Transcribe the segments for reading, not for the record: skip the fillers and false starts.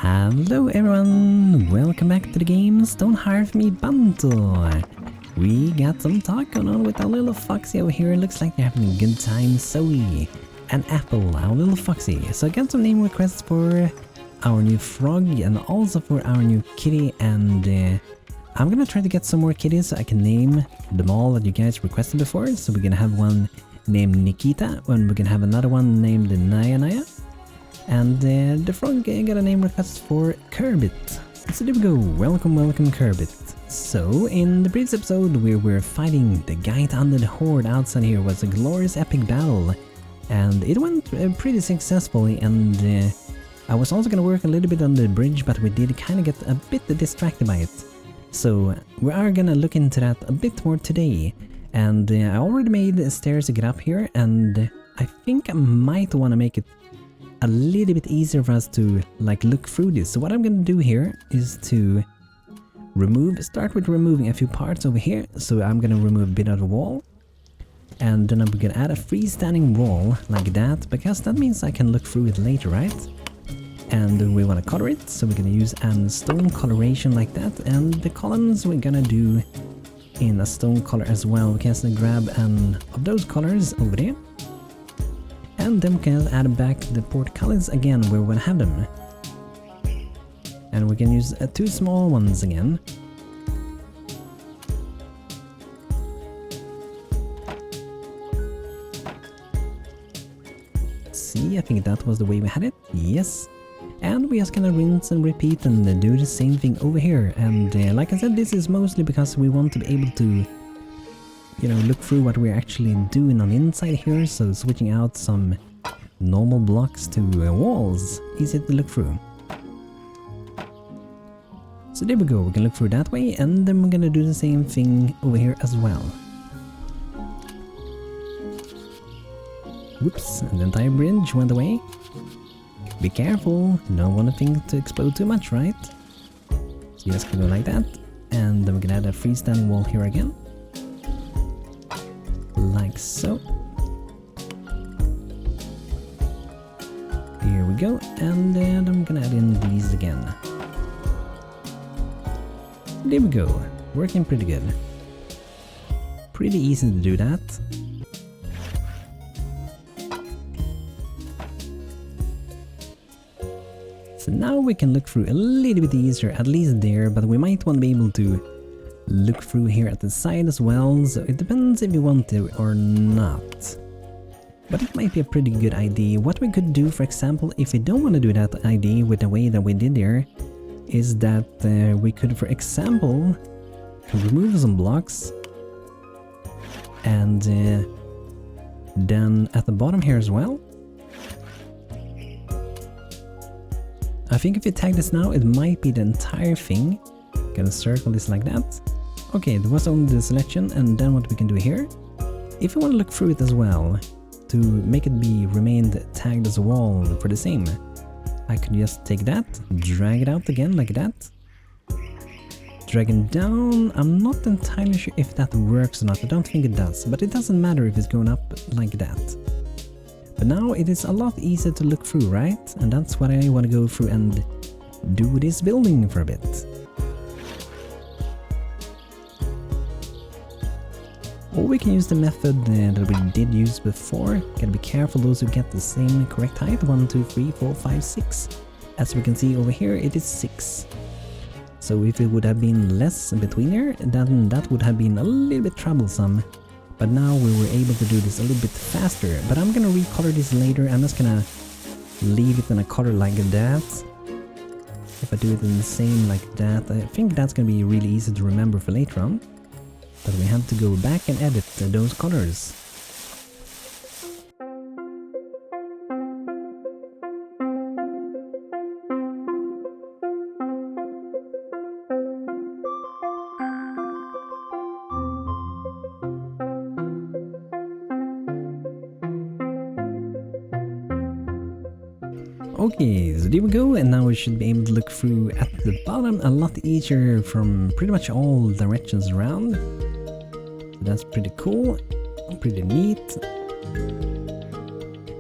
Hello everyone, welcome back to the game Stonehearth me Banto. We got some talk going on with our little foxy over here. Looks like they're having a good time. Zoe and Apple, our little foxy. So I got some name requests for our new frog and also for our new kitty, and I'm gonna try to get some more kitties so I can name them all that you guys requested before. So we're gonna have one named Nikita, and we're gonna have another one named Naya. And the frog got a name request for Kerbit. So there we go, welcome Kerbit. So in the previous episode we were fighting the giant undead horde outside here. It was a glorious epic battle. And it went pretty successfully, and I was also gonna work a little bit on the bridge, but we did kind of get a bit distracted by it. So we are gonna look into that a bit more today. And I already made stairs to get up here, and I think I might want to make it a little bit easier for us to like look through this. So what I'm gonna do here is to start with removing a few parts over here. So I'm gonna remove a bit of the wall, and then I'm gonna add a freestanding wall like that, because that means I can look through it later, right? And we want to color it, so we're gonna use a stone coloration like that, and the columns we're gonna do in a stone color as well. We can grab an of those colors over there. And then we can add back the portcullis again where we want to have them. And we can use two small ones again. See, I think that was the way we had it. Yes. And we're just gonna rinse and repeat and do the same thing over here. And like I said, this is mostly because we want to be able to, you know, look through what we're actually doing on the inside here. So switching out some normal blocks to walls, easy to look through. So there we go, we can look through that way, and then we're gonna do the same thing over here as well. Whoops, and the entire bridge went away. Be careful, don't want things to explode too much, right? So just gonna go like that, and then we're gonna add a freestanding wall here again. Like so. Here we go, and then I'm gonna add in these again. There we go, working pretty good. Pretty easy to do that. So now we can look through a little bit easier, at least there, but we might want to be able to look through here at the side as well, so it depends if you want to or not. But it might be a pretty good idea. What we could do, for example, if we don't want to do that idea with the way that we did there, is that we could, for example, remove some blocks, and then at the bottom here as well. I think if you tag this now, it might be the entire thing. Gonna circle this like that. Okay, there was only the selection, and then what we can do here, if you want to look through it as well, to make it be remained tagged as a wall for the same, I could just take that, drag it out again like that, drag it down. I'm not entirely sure if that works or not, I don't think it does, but it doesn't matter if it's going up like that. But now it is a lot easier to look through, right? And that's what I want to go through and do this building for a bit. Or we can use the method that we did use before. Gotta be careful those who get the same correct height. 1, 2, 3, 4, 5, 6. As we can see over here, it is 6. So if it would have been less in between here, then that would have been a little bit troublesome. But now we were able to do this a little bit faster. But I'm gonna recolor this later. I'm just gonna leave it in a color like that. If I do it in the same like that, I think that's gonna be really easy to remember for later on. But we have to go back and edit those colors. Okay, so there we go, and now we should be able to look through at the bottom a lot easier from pretty much all directions around. So that's pretty cool, pretty neat.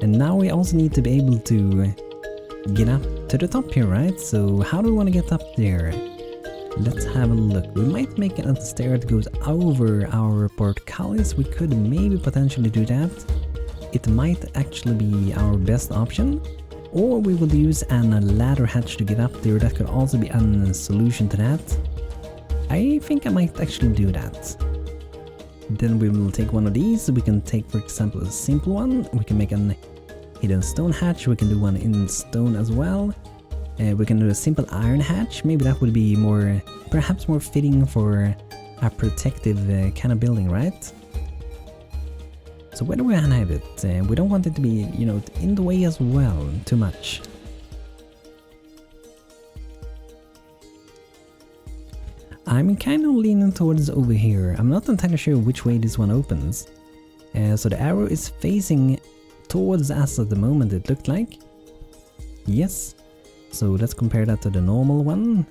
And now we also need to be able to get up to the top here, right? So how do we want to get up there? Let's have a look. We might make a stair that goes over our portcullis. We could maybe potentially do that. It might actually be our best option. Or we will use a ladder hatch to get up there. That could also be a solution to that. I think I might actually do that. Then we will take one of these. We can take, for example, a simple one. We can make a hidden stone hatch. We can do one in stone as well. We can do a simple iron hatch. Maybe that would be more, perhaps more fitting for a protective kind of building, right? So where do we want to have it? We don't want it to be, you know, in the way as well, too much. I'm kind of leaning towards over here. I'm not entirely sure which way this one opens. So the arrow is facing towards us at the moment, it looked like. Yes. So let's compare that to the normal one.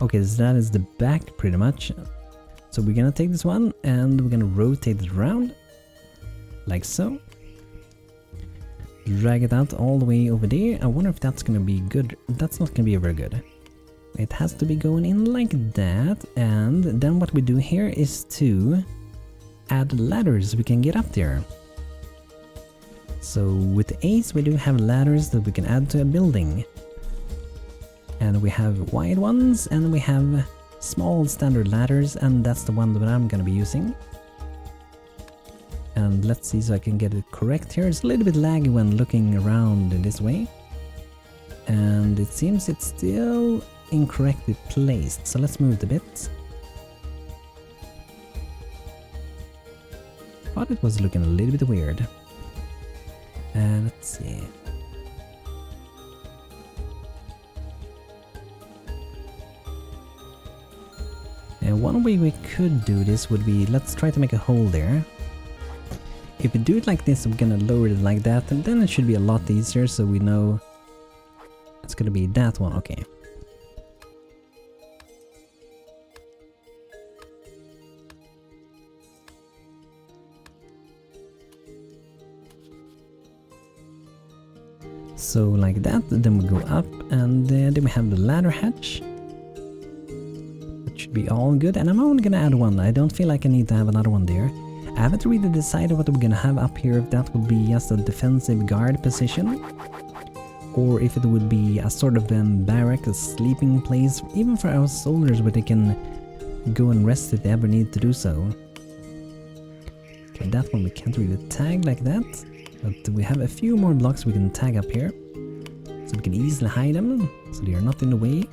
Okay, so that is the back pretty much. So we're gonna take this one and we're gonna rotate it around. Like so. Drag it out all the way over there. I wonder if that's gonna be good. That's not gonna be very good. It has to be going in like that. And then what we do here is to add ladders we can get up there. So with the Ace we do have ladders that we can add to a building. And we have wide ones and we have small standard ladders, and that's the one that I'm gonna be using. And let's see so I can get it correct here. It's a little bit laggy when looking around in this way. And it seems it's still incorrectly placed, so let's move it a bit. Thought it was looking a little bit weird. Let's see. And one way we could do this would be, let's try to make a hole there. If we do it like this, we're gonna lower it like that, and then it should be a lot easier, so we know it's gonna be that one. Okay. So like that, then we go up, and then we have the ladder hatch. That should be all good, and I'm only gonna add one. I don't feel like I need to have another one there. I haven't really decided what we're gonna have up here, if that would be just a defensive guard position, or if it would be a sort of barrack, a sleeping place, even for our soldiers where they can go and rest if they ever need to do so. Okay, that one we can't really tag like that. But we have a few more blocks we can tag up here, so we can easily hide them, so they are not in the way.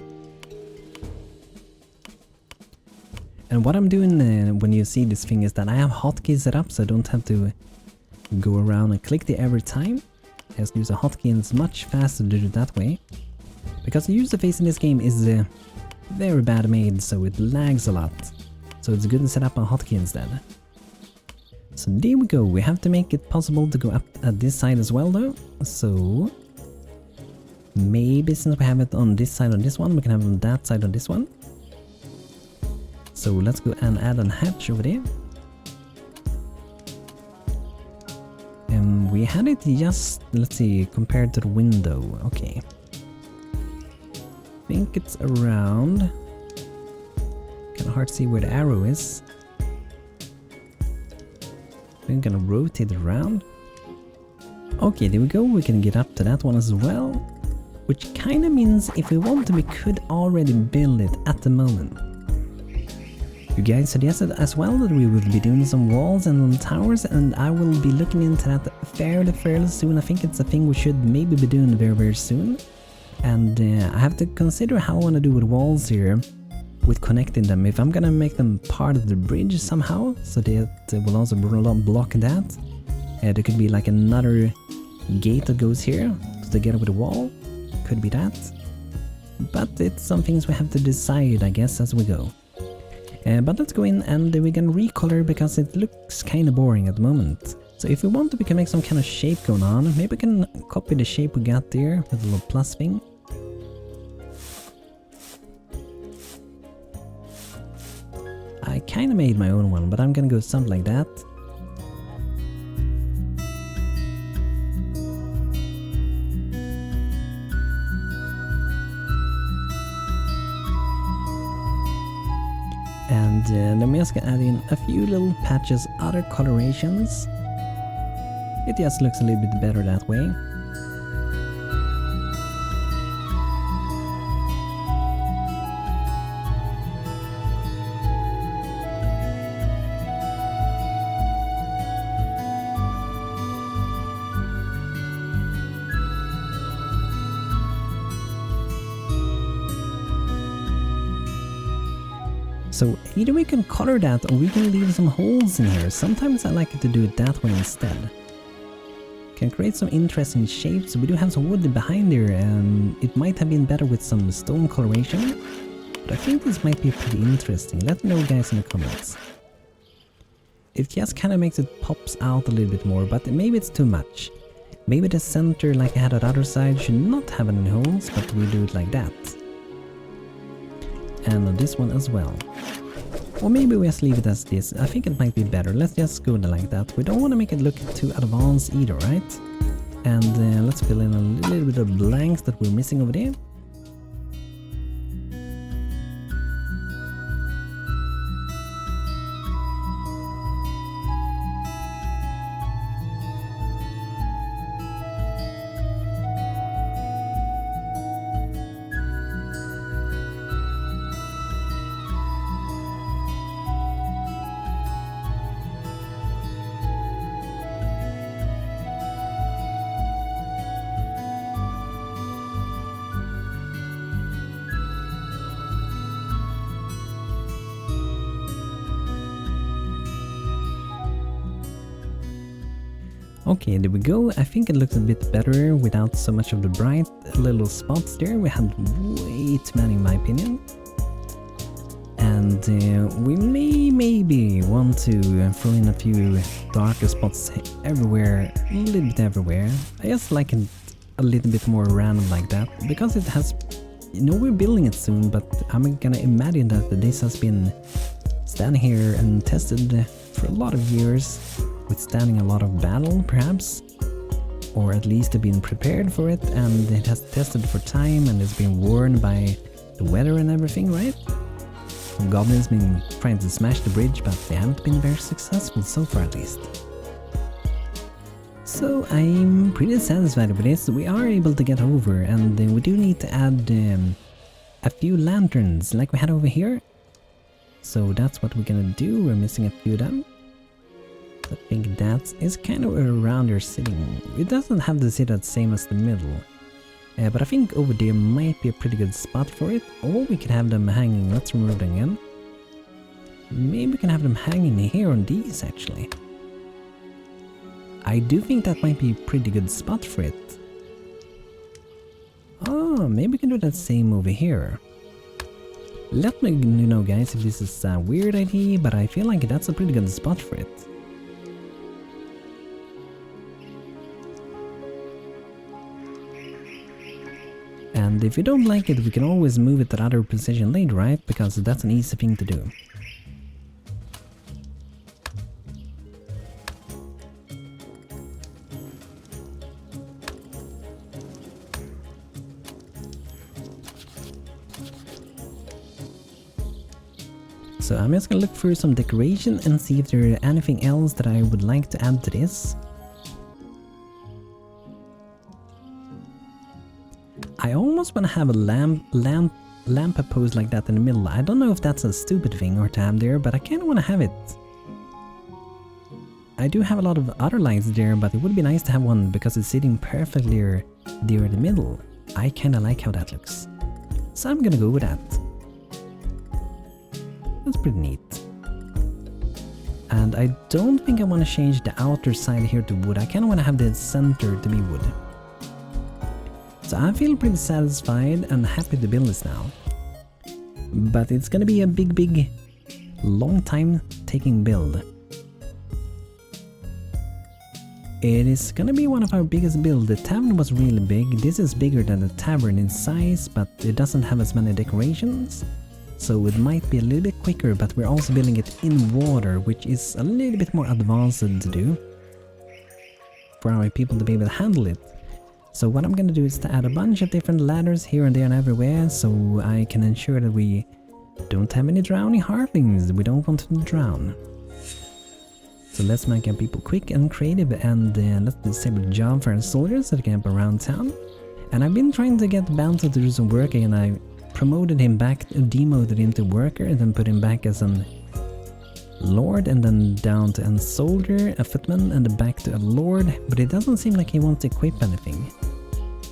And what I'm doing when you see this thing is that I have hotkeys set up, so I don't have to go around and click it every time. I just use a hotkey and it's much faster to do it that way. Because the user face in this game is very bad made, so it lags a lot. So it's good to set up a hotkey instead. So there we go, we have to make it possible to go up at this side as well though. So maybe since we have it on this side on this one, we can have it on that side on this one. So let's go and add a hatch over there. And we had it just, let's see, compared to the window. Okay. I think it's around. Kinda hard to see where the arrow is. We're gonna rotate it around. Okay, there we go. We can get up to that one as well. Which kinda means if we want to, we could already build it at the moment. You guys suggested as well that we would be doing some walls and towers, and I will be looking into that fairly soon. I think it's a thing we should maybe be doing very soon. And I have to consider how I want to do with walls here, with connecting them. If I'm gonna make them part of the bridge somehow, so that will also block that. There could be like another gate that goes here together with the wall. Could be that. But it's some things we have to decide, I guess, as we go. But let's go in and we can recolor because it looks kind of boring at the moment. So if we want to, we can make some kind of shape going on. Maybe we can copy the shape we got there with a little plus thing. I kind of made my own one, but I'm gonna go something like that. And then we're just gonna add in a few little patches, other colorations. It just looks a little bit better that way. So either we can color that or we can leave some holes in here. Sometimes I like to do it that way instead. Can create some interesting shapes. We do have some wood behind there and it might have been better with some stone coloration. But I think this might be pretty interesting. Let me know guys in the comments. It just kind of makes it pops out a little bit more, but maybe it's too much. Maybe the center like I had on the other side should not have any holes, but we do it like that. And on this one as well. Or maybe we just leave it as this. I think it might be better. Let's just go like that. We don't want to make it look too advanced either, right? And let's fill in a little bit of blanks that we're missing over there. Okay, there we go. I think it looks a bit better without so much of the bright little spots there. We had way too many in my opinion. And we maybe want to throw in a few darker spots everywhere, a little bit everywhere. I just like it a little bit more random like that, because it has, you know, we're building it soon, but I'm gonna imagine that this has been standing here and tested for a lot of years, withstanding a lot of battle perhaps, or at least they've been prepared for it and it has tested for time and it's been worn by the weather and everything, right? Some goblins been trying to smash the bridge, but they haven't been very successful so far at least. So I'm pretty satisfied with this. We are able to get over, and we do need to add a few lanterns like we had over here. So that's what we're gonna do. We're missing a few of them. I think that is kind of around there sitting. It doesn't have to sit the same as the middle. But I think over there might be a pretty good spot for it. Or we could have them hanging. Let's remove them again. Maybe we can have them hanging here on these actually. I do think that might be a pretty good spot for it. Oh, maybe we can do that same over here. Let me know guys if this is a weird idea, but I feel like that's a pretty good spot for it. And if you don't like it, we can always move it to other position later, right? Because that's an easy thing to do. So I'm just gonna look through some decoration and see if there are anything else that I would like to add to this. I almost want to have a lamp post like that in the middle. I don't know if that's a stupid thing or to have there, but I kind of want to have it. I do have a lot of other lights there, but it would be nice to have one because it's sitting perfectly there in the middle. I kind of like how that looks. So I'm gonna go with that. That's pretty neat. And I don't think I want to change the outer side here to wood. I kind of want to have the center to be wood. So I feel pretty satisfied and happy to build this now. But it's gonna be a big, long time taking build. It is gonna be one of our biggest builds. The tavern was really big. This is bigger than the tavern in size, but it doesn't have as many decorations. So it might be a little bit quicker, but we're also building it in water, which is a little bit more advanced to do for our people to be able to handle it. So what I'm gonna do is to add a bunch of different ladders here and there and everywhere, so I can ensure that we Don't have any drowning halflings. We don't want to drown. So let's make our people quick and creative, and let's disable a job for our soldiers that camp around town. And I've been trying to get Banto to do some work, and I promoted him back, demoted him to worker, and then put him back as an lord, and then down to a soldier, a footman, and then back to a lord. But it doesn't seem like he wants to equip anything.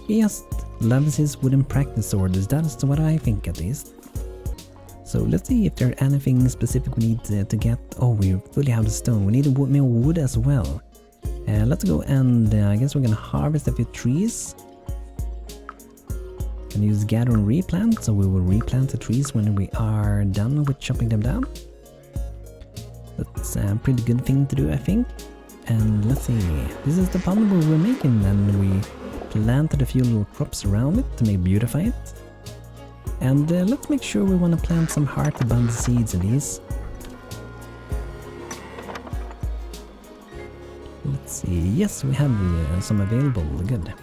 He just loves his wooden practice orders. That's what I think, at least. So let's see if there's anything specific we need to get. Oh, we fully have the stone. We need more wood as well. Let's go, and I guess we're gonna harvest a few trees. And use gather and replant, so we will replant the trees when we are done with chopping them down. That's a pretty good thing to do, I think. And let's see, this is the pond we're making, and we planted a few little crops around it to maybe beautify it. And let's make sure we want to plant some heart abundant seeds in these. Let's see, yes, we have some available, good.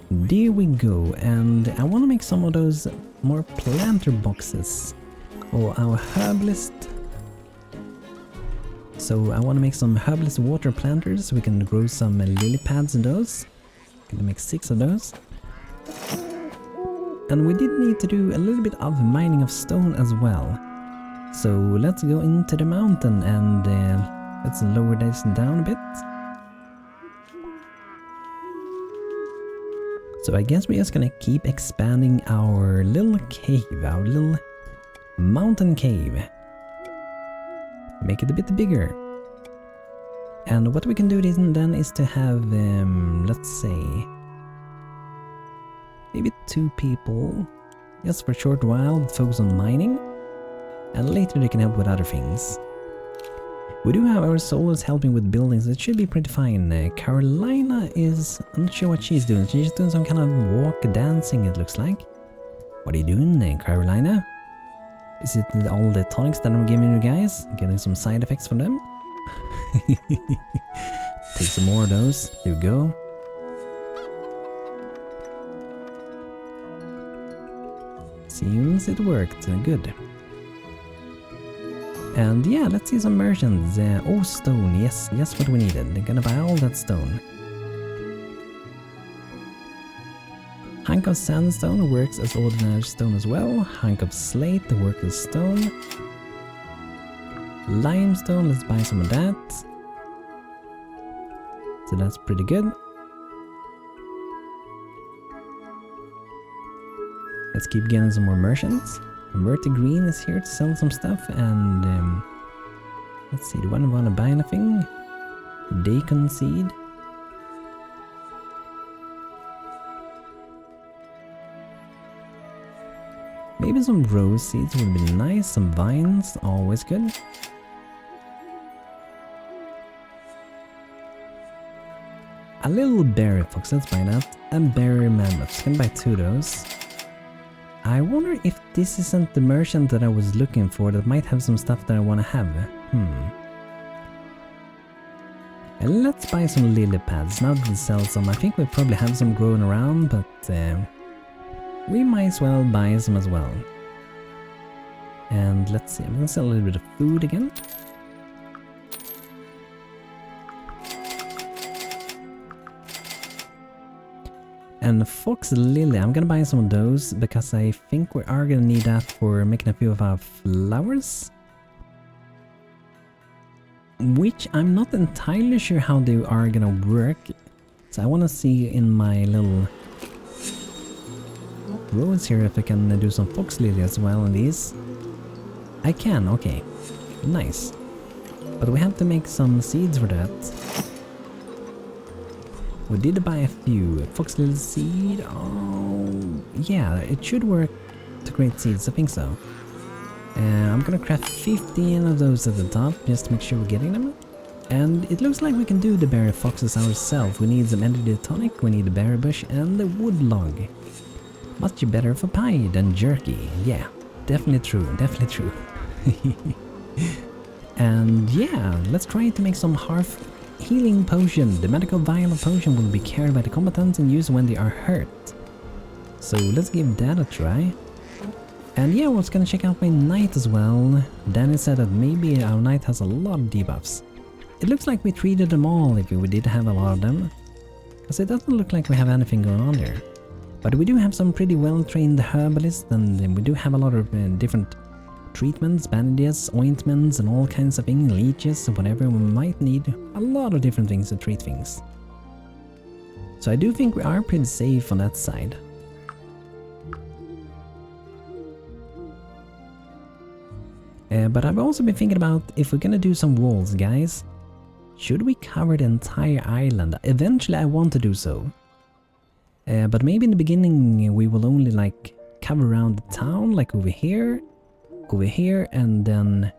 There we go, and I want to make some of those more planter boxes for our herbalist. So I want to make some herbalist water planters so we can grow some lily pads in those. Gonna make 6 of those. And we did need to do a little bit of mining of stone as well. So let's go into the mountain, and let's lower this down a bit. So I guess we're just gonna keep expanding our little cave, our little mountain cave. Make it a bit bigger. And what we can do then is to have, let's say, maybe 2 people, just for a short while, focus on mining, and later they can help with other things. We do have our souls helping with buildings. It should be pretty fine. Carolina is... I'm not sure what she's doing. She's doing some kind of walk dancing, it looks like. What are you doing, Carolina? Is it all the tonics that I'm giving you guys? Getting some side effects from them? Take some more of those. There we go. Seems it worked. Good. And yeah, let's see some merchants. Oh, stone. Yes, yes, what we needed. They're gonna buy all that stone. Hunk of sandstone works as ordinary stone as well. Hunk of slate works as stone. Limestone, let's buy some of that. So that's pretty good. Let's keep getting some more merchants. Vertigreen is here to sell some stuff, and let's see, do I want to buy anything? Daikon seed. Maybe some rose seeds would be nice, some vines, always good. A little berry fox, let's buy that. And berry mammoths, can buy 2 of those. I wonder if this isn't the merchant that I was looking for that might have some stuff that I want to have. And let's buy some lily pads, now that we sell some. I think we probably have some growing around, but we might as well buy some as well. And let's see, I'm gonna sell a little bit of food again. And fox lily, I'm gonna buy some of those because I think we are gonna need that for making a few of our flowers. Which I'm not entirely sure how they are gonna work. So I wanna see in my little roads here if I can do some fox lily as well in these. I can, okay. Nice. But we have to make some seeds for that. We did buy a few. Fox lily seed. Oh, yeah, it should work to create seeds. I think so. I'm gonna craft 15 of those at the top just to make sure we're getting them. And it looks like we can do the berry foxes ourselves. We need some energy tonic, we need a berry bush, and the wood log. Much better for pie than jerky. Yeah, definitely true. Definitely true. And yeah, let's try to make some hearth healing potion. The medical vial potion will be carried by the combatants and used when they are hurt. So let's give that a try. And yeah, I was gonna check out my knight as well. Danny said that maybe our knight has a lot of debuffs. It looks like we treated them all if we did have a lot of them. Because it doesn't look like we have anything going on there. But we do have some pretty well-trained herbalists, and we do have a lot of different treatments, bandages, ointments, and all kinds of things, leeches, whatever we might need. A lot of different things to treat things. So I do think we are pretty safe on that side. But I've also been thinking about if we're gonna do some walls, guys. Should we cover the entire island? Eventually I want to do so. But maybe in the beginning we will only like cover around the town, like over here, and then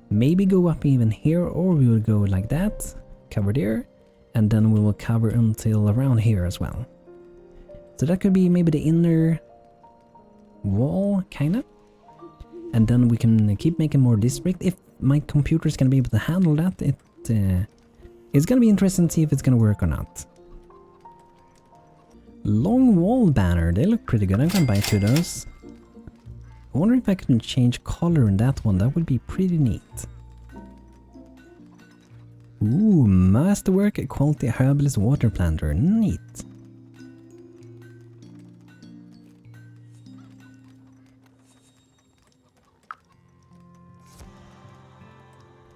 maybe go up even here, or we will go like that, cover there, and then we will cover until around here as well. So that could be maybe the inner wall, kinda. And then we can keep making more district. If my computer is gonna be able to handle that, it's gonna be interesting to see if it's gonna work or not. Long wall banner, they look pretty good. I'm gonna buy 2 of those. I wonder if I can change color in that one. That would be pretty neat. Ooh, masterwork quality herbalist water planter. Neat.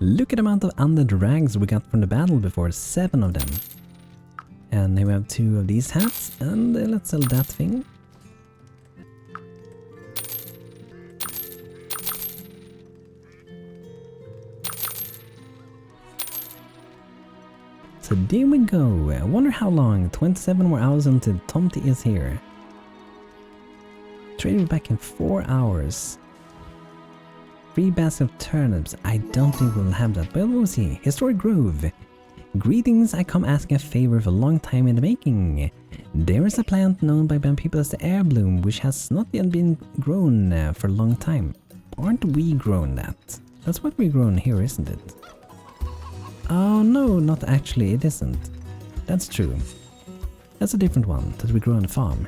Look at the amount of undead rags we got from the battle before, 7 of them. And then we have 2 of these hats, and let's sell that thing. So there we go. I wonder how long, 27 more hours until Tomty is here. Traded back in 4 hours. 3 baskets of turnips. I don't think we'll have that, but we'll see. Historic Grove. Greetings, I come asking a favor for a long time in the making. There is a plant known by Bam people as the heirloom, which has not yet been grown for a long time. Aren't we grown that? That's what we've grown here, isn't it? Oh no, not actually, it isn't. That's true. That's a different one that we grow on the farm.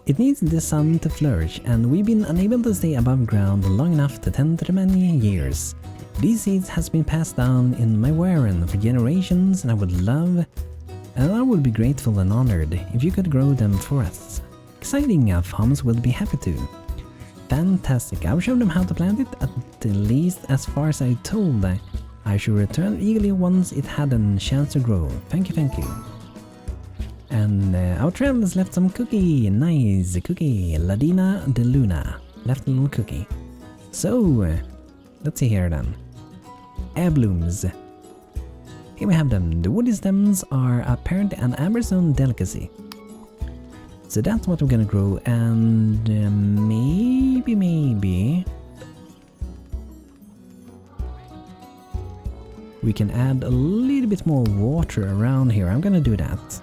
It needs the sun to flourish, and we've been unable to stay above ground long enough to tend to the many years. These seeds has been passed down in my warren for generations, and I would be grateful and honored if you could grow them for us. Exciting, farmers will be happy to. Fantastic, I'll show them how to plant it, at least as far as I told. I should return eagerly once it had a chance to grow. Thank you, thank you. And our travelers left some cookie. Nice cookie. Ladina de Luna left a little cookie. So, let's see here then. Heirlooms. Here we have them. The woody stems are apparently an Amazon delicacy. So that's what we're gonna grow, and maybe we can add a little bit more water around here. I'm gonna do that.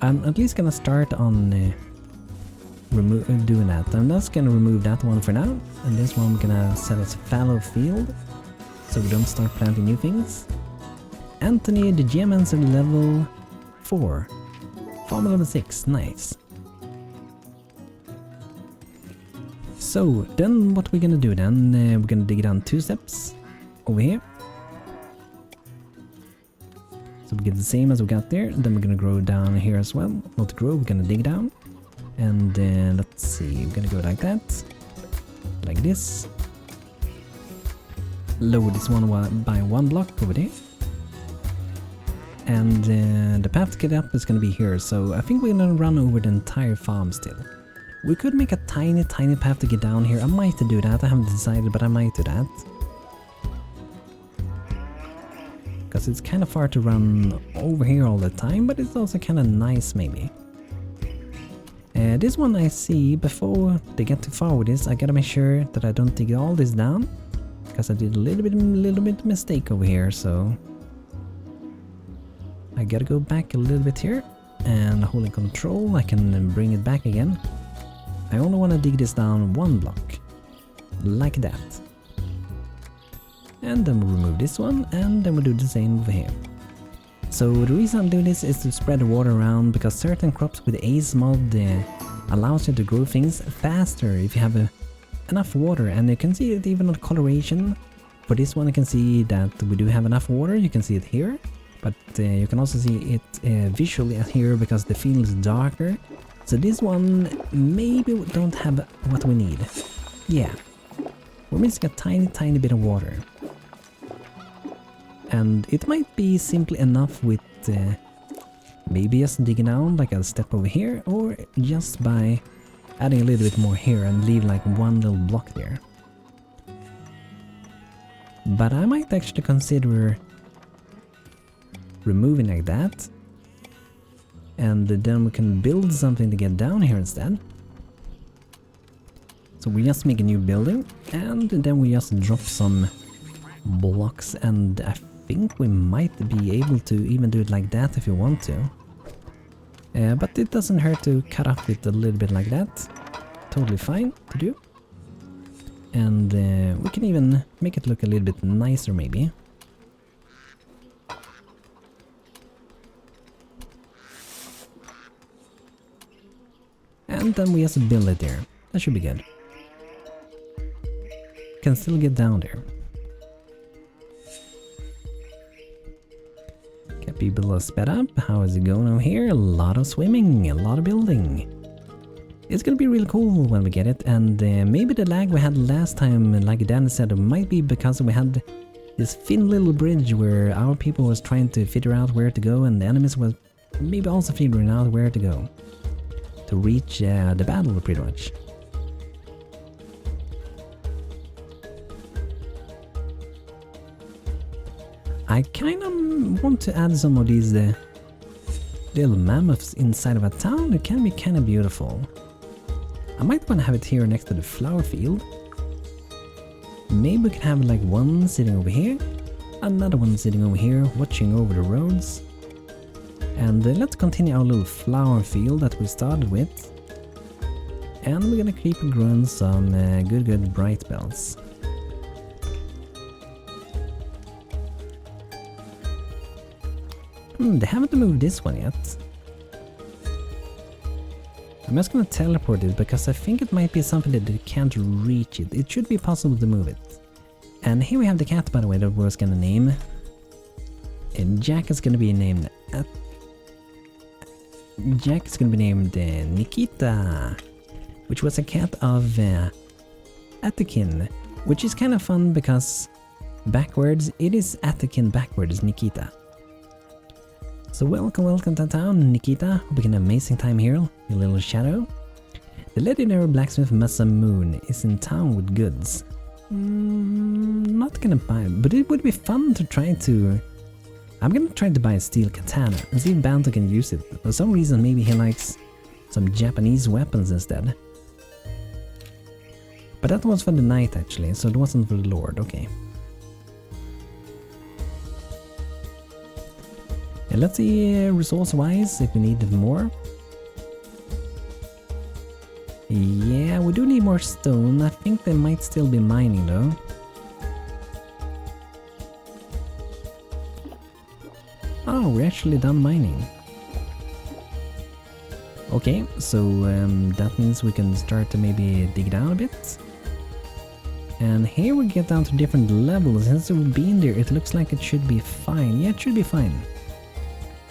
I'm at least gonna start on doing that. I'm just gonna remove that one for now, and this one I'm gonna set as fallow field, so we don't start planting new things. Anthony, the geomancer, level 4. Farmer level 6, nice. So then what we're gonna do then, we're gonna dig down 2 steps over here. So we get the same as we got there, then we're gonna grow down here as well. Not grow, we're gonna dig down. And let's see, we're gonna go like that. Like this. Lower this one by 1 block over there. And the path to get up is gonna be here, so I think we're gonna run over the entire farm still. We could make a tiny path to get down here. I might do that, I haven't decided, but I might do that. Because it's kind of far to run over here all the time, but it's also kind of nice maybe. This one I see, before they get too far with this, I gotta make sure that I don't dig all this down. Because I did a little bit mistake over here, so I gotta go back a little bit here, and holding control I can bring it back again. I only want to dig this down 1 block, like that. And then we'll remove this one, and then we'll do the same over here. So the reason I'm doing this is to spread the water around, because certain crops with Ace mod allows you to grow things faster if you have enough water. And you can see it even on the coloration. For this one you can see that we do have enough water, you can see it here. But you can also see it visually here because the field is darker. So this one maybe we don't have what we need. Yeah, we're missing a tiny bit of water. And it might be simply enough with maybe just digging down like a step over here, or just by adding a little bit more here and leave like one little block there. But I might actually consider removing like that, and then we can build something to get down here instead. So we just make a new building, and then we just drop some blocks, and I think we might be able to even do it like that if you want to. But it doesn't hurt to cut off it a little bit like that. Totally fine to do. And we can even make it look a little bit nicer maybe. And then we just build it there. That should be good. Can still get down there. Get people sped up. How is it going over here? A lot of swimming, a lot of building. It's gonna be really cool when we get it, and maybe the lag we had last time, like Dan said, it might be because we had this thin little bridge where our people was trying to figure out where to go, and the enemies was maybe also figuring out where to go to reach the battle pretty much. I kind of want to add some of these little mammoths inside of a town. It can be kind of beautiful. I might want to have it here next to the flower field. Maybe we can have like one sitting over here, another one sitting over here, watching over the roads. And let's continue our little flower field that we started with. And we're gonna keep growing some good bright bells. They haven't moved this one yet. I'm just gonna teleport it because I think it might be something that they can't reach it. It should be possible to move it. And here we have the cat, by the way, that we was gonna name. And Jack is gonna be named Nikita, which was a cat of Atakin, which is kind of fun because backwards it is Atakin, backwards Nikita. So welcome to town, Nikita. Hope you can have an amazing time here, your little shadow. The legendary blacksmith Masamune is in town with goods. Not gonna buy it, but it would be fun to try to... I'm gonna try to buy a steel katana and see if Banto can use it. For some reason maybe he likes some Japanese weapons instead. But that was for the knight actually, so it wasn't for the lord, okay. And let's see resource-wise if we need more. Yeah, we do need more stone. I think they might still be mining though. Oh, we're actually done mining. Okay, so that means we can start to maybe dig down a bit. And here we get down to different levels. Since we've been there, it looks like it should be fine. Yeah, it should be fine.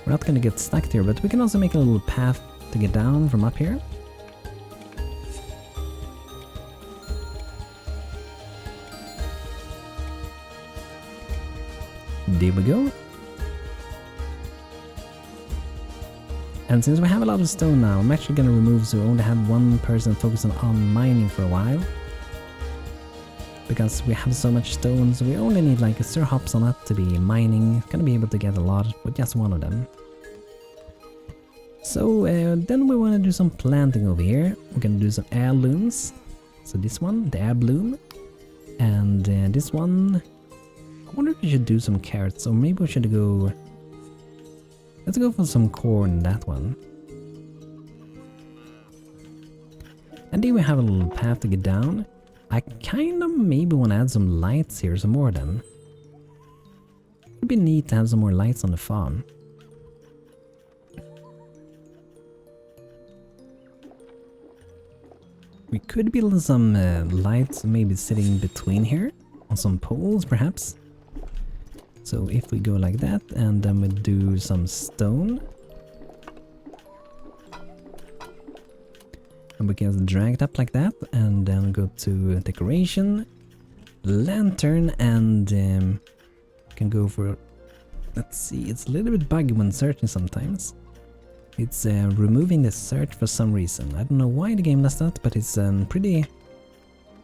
We're not gonna get stuck there, but we can also make a little path to get down from up here. There we go. And since we have a lot of stone now, I'm actually gonna remove so we only have one person focusing on mining for a while. Because we have so much stone, so we only need like a Sir Hops on that to be mining. Gonna be able to get a lot with just one of them. So then we want to do some planting over here. We're gonna do some heirlooms. So this one, the air bloom. And this one, I wonder if we should do some carrots, or maybe we should go... Let's go for some corn, that one. And then we have a little path to get down. I kind of maybe want to add some lights here, some more then. It would be neat to have some more lights on the farm. could build some lights, maybe sitting between here, on some poles perhaps. So if we go like that, and then we do some stone. And we can drag it up like that, and then go to decoration, lantern, and can go for, let's see, it's a little bit buggy when searching sometimes. It's removing the search for some reason. I don't know why the game does that, but it's a pretty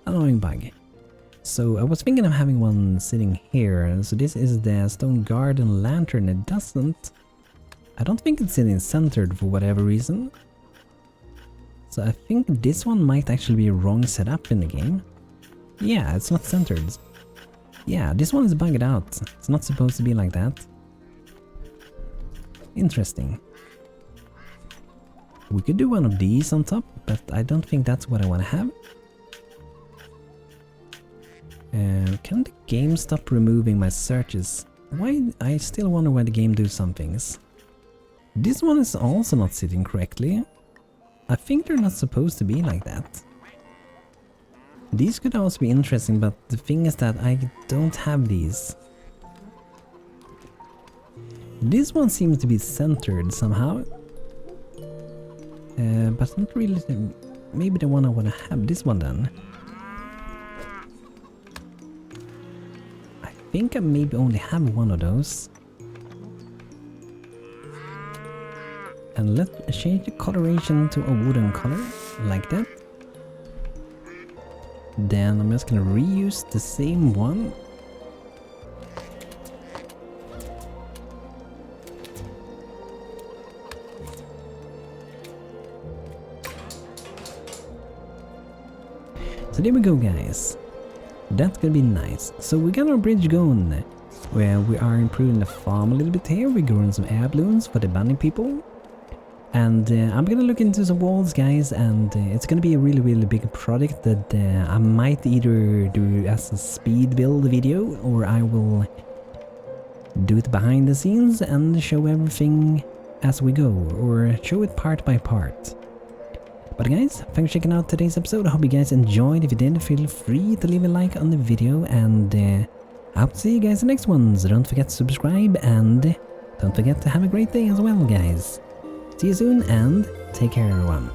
annoying bug. So I was thinking of having one sitting here. So this is the stone garden lantern. It doesn't, I don't think it's sitting centered for whatever reason. So I think this one might actually be wrong setup in the game. Yeah, it's not centered. Yeah, this one is bugged out. It's not supposed to be like that. Interesting. We could do one of these on top, but I don't think that's what I want to have. Can the game stop removing my searches? Why? I still wonder why the game do some things. This one is also not sitting correctly. I think they're not supposed to be like that. These could also be interesting, but the thing is that I don't have these. This one seems to be centered somehow. But not really. Maybe the one I want to have, this one then. I think I maybe only have one of those. And let's change the coloration to a wooden color, like that. Then I'm just gonna reuse the same one. So there we go, guys. That's gonna be nice. So we got our bridge going, where we are improving the farm a little bit here. We're growing some air balloons for the bunny people. And I'm gonna look into some walls, guys, and it's gonna be a really big project that I might either do as a speed build video, or I will do it behind the scenes and show everything as we go, or show it part by part. But guys, thanks for checking out today's episode. I hope you guys enjoyed. If you did, feel free to leave a like on the video, and I hope to see you guys in the next one. So don't forget to subscribe, and don't forget to have a great day as well, guys. See you soon, and take care, everyone.